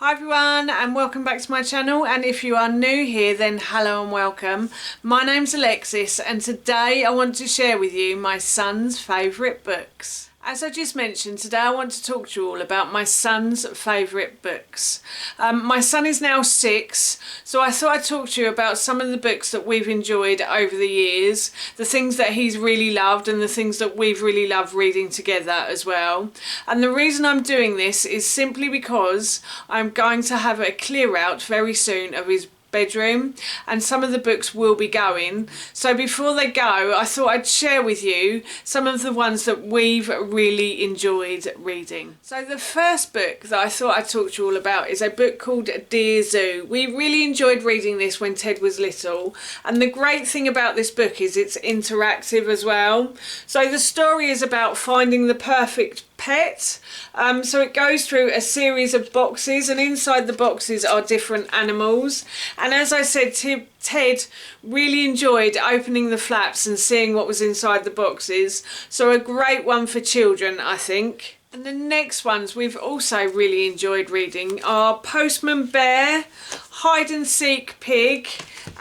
Hi everyone and welcome back to my channel, and if you are new here then hello and welcome. My name's Alexis and today I want to share with you my son's favourite books. As I just mentioned, today I want to talk to you all about my son's favourite books. My son is now 6, so I thought I'd talk to you about some of the books that we've enjoyed over the years, the things that he's really loved and the things that we've really loved reading together as well. And the reason I'm doing this is simply because I'm going to have a clear out very soon of his bedroom and some of the books will be going. So before they go, I thought I'd share with you some of the ones that we've really enjoyed reading. So the first book that I thought I'd talk to you all about is a book called Dear Zoo. We really enjoyed reading this when Ted was little, and the great thing about this book is it's interactive as well. So the story is about finding the perfect pet. So it goes through a series of boxes, and inside the boxes are different animals. And as I said, Ted really enjoyed opening the flaps and seeing what was inside the boxes. So a great one for children, I think. And the next ones we've also really enjoyed reading are Postman Bear, Hide and Seek Pig,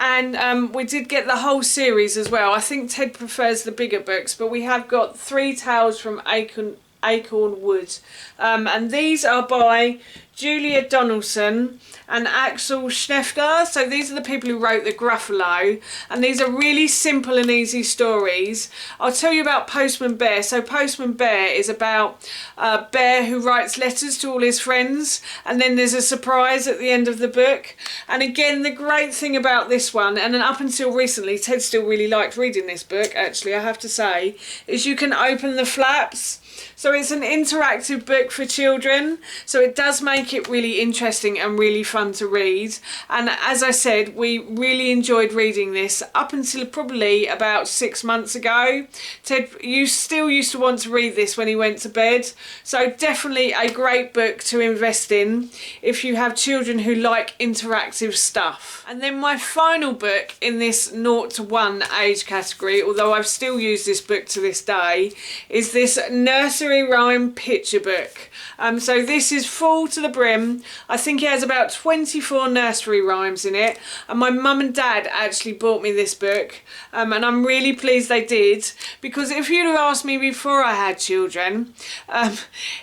and we did get the whole series as well. I think Ted prefers the bigger books, but we have got Three Tales from Acorn Wood, and these are by Julia Donaldson and Axel Schnefter. So these are the people who wrote the Gruffalo, and these are really simple and easy stories. I'll tell you about Postman Bear. So Postman Bear is about a bear who writes letters to all his friends, and then there's a surprise at the end of the book. And again, the great thing about this one, and up until recently Ted still really liked reading this book, actually I have to say, is you can open the flaps. So it's an interactive book for children, so it does make it really interesting and really fun to read. And as I said, we really enjoyed reading this up until probably about 6 months ago. Ted still used to want to read this when he went to bed, so definitely a great book to invest in if you have children who like interactive stuff. And then my final book in this 0 to 1 age category, although I've still used this book to this day, is this nursery rhyme picture book. So this is full to the brim. I think it has about 24 nursery rhymes in it, and my mum and dad actually bought me this book, and I'm really pleased they did, because if you'd have asked me before I had children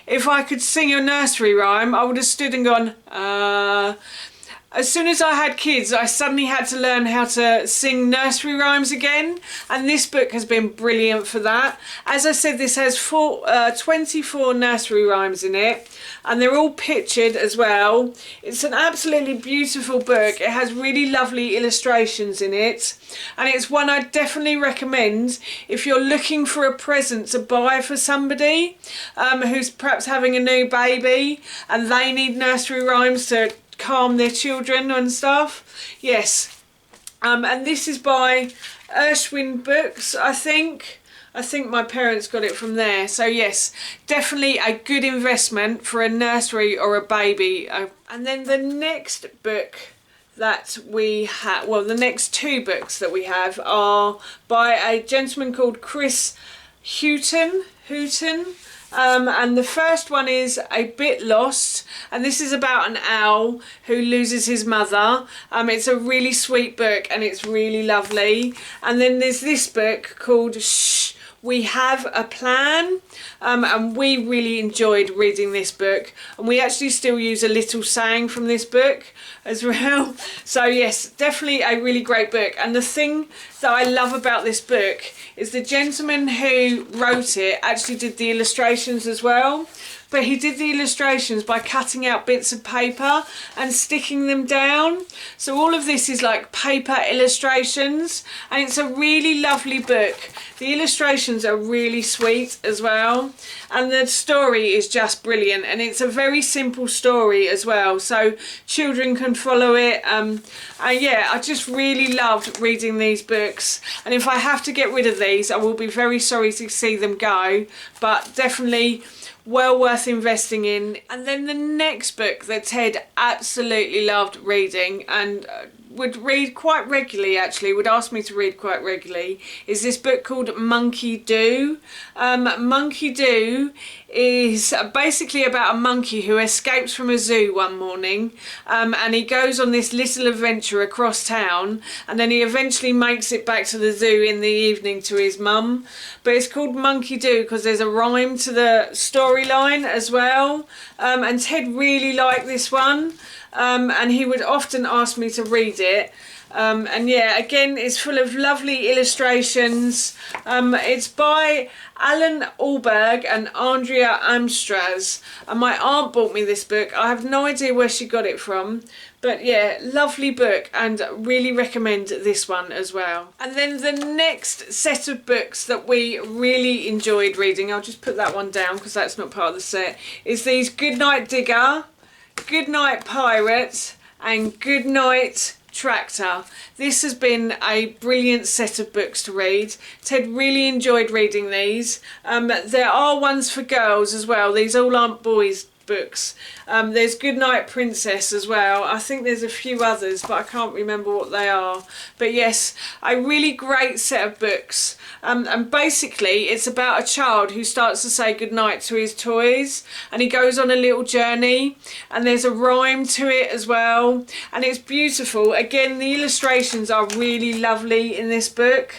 if I could sing a nursery rhyme, I would have stood and gone As soon as I had kids, I suddenly had to learn how to sing nursery rhymes again, and this book has been brilliant for that. As I said, this has 24 nursery rhymes in it, and they're all pictured as well. It's an absolutely beautiful book. It has really lovely illustrations in it, and it's one I definitely recommend if you're looking for a present to buy for somebody who's perhaps having a new baby and they need nursery rhymes to calm their children and stuff. Yes, and this is by Ershwin Books, I think my parents got it from there. So yes, definitely a good investment for a nursery or a baby. And then the next book that we have, well, the next 2 books that we have are by a gentleman called Chris Houghton. And the first one is A Bit Lost, and this is about an owl who loses his mother. It's a really sweet book and it's really lovely. And then there's this book called Shh, We Have a Plan, and we really enjoyed reading this book, and we actually still use a little saying from this book as well. So yes, definitely a really great book. And the thing that I love about this book is the gentleman who wrote it actually did the illustrations as well, but he did the illustrations by cutting out bits of paper and sticking them down. So all of this is like paper illustrations, and it's a really lovely book. The illustrations are really sweet as well, and the story is just brilliant, and it's a very simple story as well, so children can follow it. Yeah, I just really loved reading these books, and if I have to get rid of these, I will be very sorry to see them go, but definitely well worth investing in. And then the next book that Ted absolutely loved reading and would read quite regularly, actually would ask me to read quite regularly, is this book called Monkey Do. Monkey Do is basically about a monkey who escapes from a zoo one morning, and he goes on this little adventure across town, and then he eventually makes it back to the zoo in the evening to his mum. But it's called Monkey Do because there's a rhyme to the storyline as well, and Ted really liked this one, and he would often ask me to read it. And yeah, again, it's full of lovely illustrations. It's by Alan Alberg and Andrea Amstras, and my aunt bought me this book. I have no idea where she got it from, but yeah, lovely book, and really recommend this one as well. And then the next set of books that we really enjoyed reading, I'll just put that one down because that's not part of the set, is these Goodnight Digger, Goodnight Pirate and Goodnight Tractor. This has been a brilliant set of books to read. Ted really enjoyed reading these. There are ones for girls as well. These all aren't boys' books. There's Goodnight Princess as well. I think there's a few others, but I can't remember what they are. But yes, a really great set of books. And basically it's about a child who starts to say goodnight to his toys, and he goes on a little journey, and there's a rhyme to it as well, and it's beautiful. Again, the illustrations are really lovely in this book.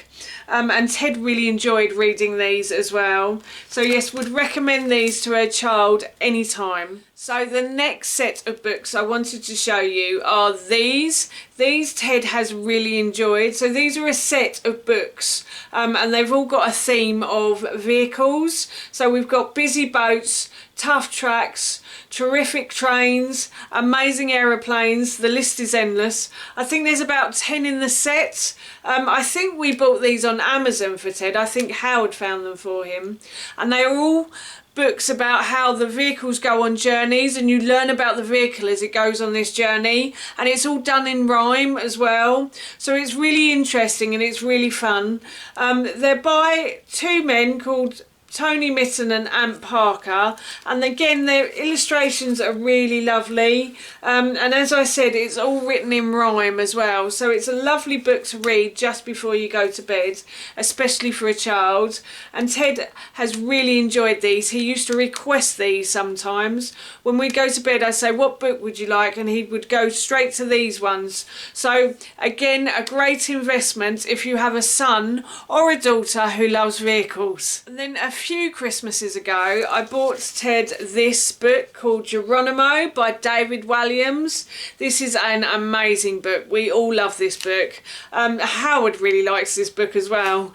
And Ted really enjoyed reading these as well. So yes, would recommend these to a child anytime. So the next set of books I wanted to show you are these. These Ted has really enjoyed. So these are a set of books, and they've all got a theme of vehicles. So we've got busy boats, tough tracks, terrific trains, amazing aeroplanes. The list is endless. I think there's about 10 in the set. I think we bought these on Amazon for Ted. I think Howard found them for him, and they are all books about how the vehicles go on journeys, and you learn about the vehicle as it goes on this journey, and it's all done in rhyme as well. So it's really interesting and it's really fun. They're by two men called Tony Mitten and Ant Parker, and again their illustrations are really lovely, and as I said, it's all written in rhyme as well, so it's a lovely book to read just before you go to bed, especially for a child. And Ted has really enjoyed these. He used to request these sometimes. When we go to bed, I say, what book would you like, and he would go straight to these ones. So again, a great investment if you have a son or a daughter who loves vehicles. And then a few Christmases ago, I bought Ted this book called Geronimo by David Walliams. This is an amazing book. We all love this book. Howard really likes this book as well.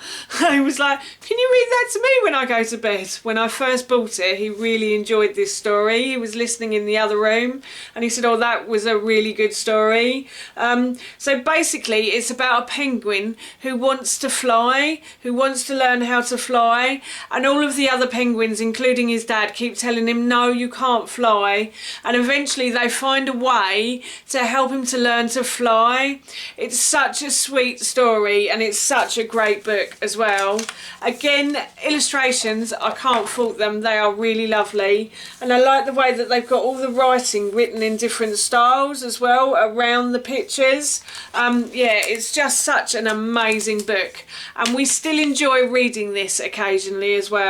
He was like, can you read that to me when I go to bed? When I first bought it, he really enjoyed this story. He was listening in the other room, and he said, oh, that was a really good story. So basically it's about a penguin who wants to fly, who wants to learn how to fly, and all of the other penguins, including his dad, keep telling him, no, you can't fly, and eventually they find a way to help him to learn to fly. It's such a sweet story, and it's such a great book as well. Again, illustrations, I can't fault them. They are really lovely, and I like the way that they've got all the writing written in different styles as well around the pictures. Yeah, it's just such an amazing book, and we still enjoy reading this occasionally as well.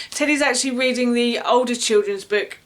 Teddy's actually reading the older children's book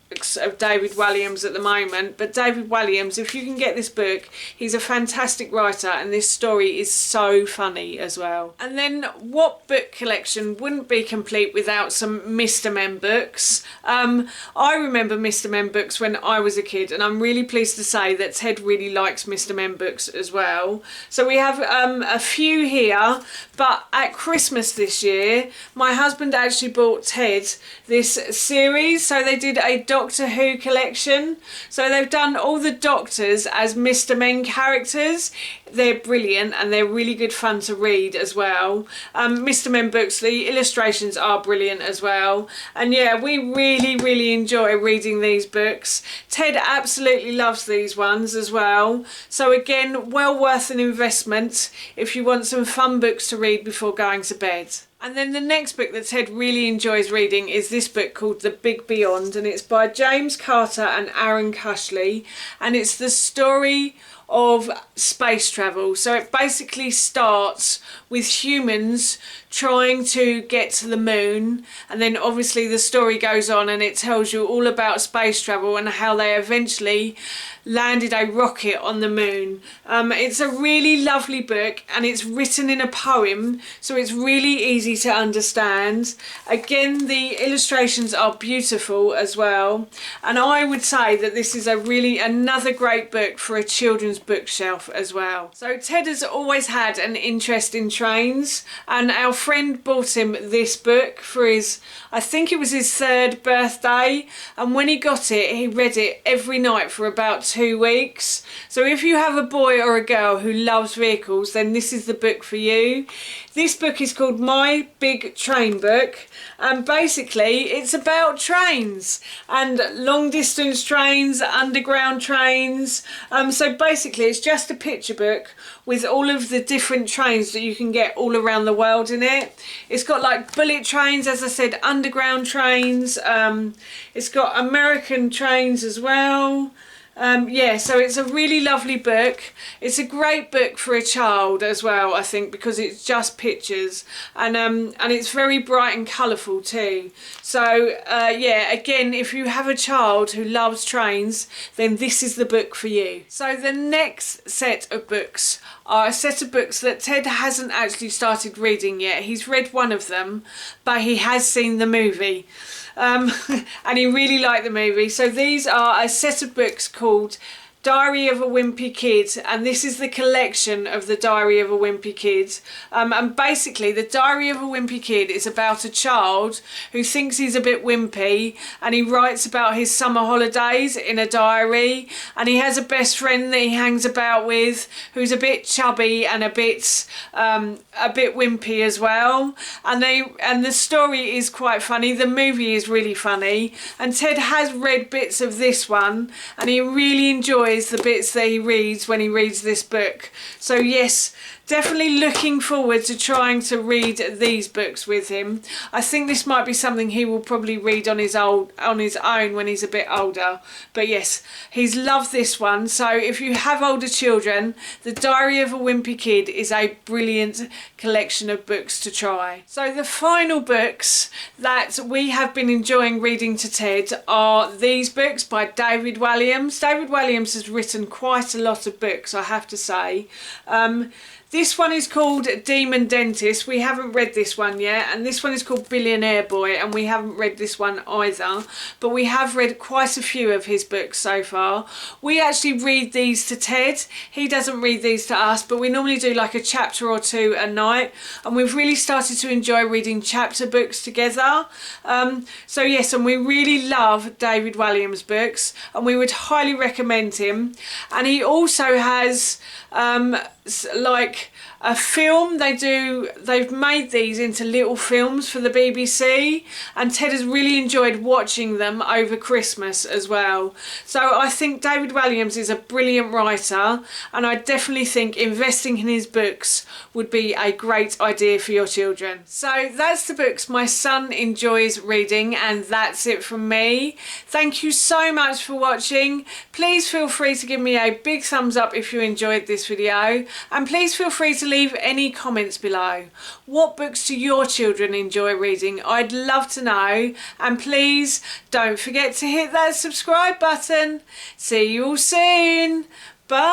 of David Walliams at the moment, but David Walliams, if you can get this book, he's a fantastic writer, and this story is so funny as well. And then what book collection wouldn't be complete without some Mr. Men books? I remember Mr. Men books when I was a kid, and I'm really pleased to say that Ted really likes Mr. Men books as well. So we have a few here, but at Christmas this year my husband actually bought Ted this series. So they did a Doctor Who collection, so they've done all the Doctors as Mr. Men characters. They're brilliant, and they're really good fun to read as well. Mr. Men books, the illustrations are brilliant as well, and yeah, we really enjoy reading these books. Ted absolutely loves these ones as well, so again, well worth an investment if you want some fun books to read before going to bed. And then the next book that Ted really enjoys reading is this book called The Big Beyond, and it's by James Carter and Aaron Cushley, and it's the story of space travel. So it basically starts with humans trying to get to the moon, and then obviously the story goes on and it tells you all about space travel and how they eventually landed a rocket on the moon. It's a really lovely book, and it's written in a poem, so it's really easy to understand. Again, the illustrations are beautiful as well, and I would say that this is another great book for a children's bookshelf as well. So Ted has always had an interest in trains, and our friend bought him this book for I think it was his 3rd birthday, and when he got it, he read it every night for about 2 weeks. So if you have a boy or a girl who loves vehicles, then this is the book for you. This book is called My Big Train Book, and basically it's about trains and long distance trains, underground trains. So basically it's just a picture book with all of the different trains that you can get all around the world in it. It's got like bullet trains, as I said, underground trains. It's got American trains as well. Yeah, so it's a really lovely book. It's a great book for a child as well, I think, because it's just pictures, and it's very bright and colourful too. So yeah, again, if you have a child who loves trains, then this is the book for you. So the next set of books are a set of books that Ted hasn't actually started reading yet. He's read one of them, but he has seen the movie. And he really liked the movie. So these are a set of books called Diary of a Wimpy Kid, and this is the collection of the Diary of a Wimpy Kid. And basically the Diary of a Wimpy Kid is about a child who thinks he's a bit wimpy, and he writes about his summer holidays in a diary, and he has a best friend that he hangs about with who's a bit chubby and a bit wimpy as well, and the story is quite funny. The movie is really funny, and Ted has read bits of this one, and he really enjoys the bits that he reads when he reads this book. So yes, definitely looking forward to trying to read these books with him. I think this might be something he will probably read on his own when he's a bit older. But yes, he's loved this one. So if you have older children, The Diary of a Wimpy Kid is a brilliant collection of books to try. So the final books that we have been enjoying reading to Ted are these books by David Walliams. David Walliams has written quite a lot of books, I have to say. This one is called Demon Dentist. We haven't read this one yet. And this one is called Billionaire Boy, and we haven't read this one either. But we have read quite a few of his books so far. We actually read these to Ted. He doesn't read these to us, but we normally do like a chapter or two a night. And we've really started to enjoy reading chapter books together. So yes, and we really love David Walliams' books, and we would highly recommend him. And he also has like a film. They've made these into little films for the BBC, and Ted has really enjoyed watching them over Christmas as well. So I think David Walliams is a brilliant writer, and I definitely think investing in his books would be a great idea for your children. So that's the books my son enjoys reading, and that's it from me. Thank you so much for watching. Please feel free to give me a big thumbs up if you enjoyed this video, and please feel free to leave any comments below. What books do your children enjoy reading? I'd love to know, and please don't forget to hit that subscribe button. See you all soon. Bye.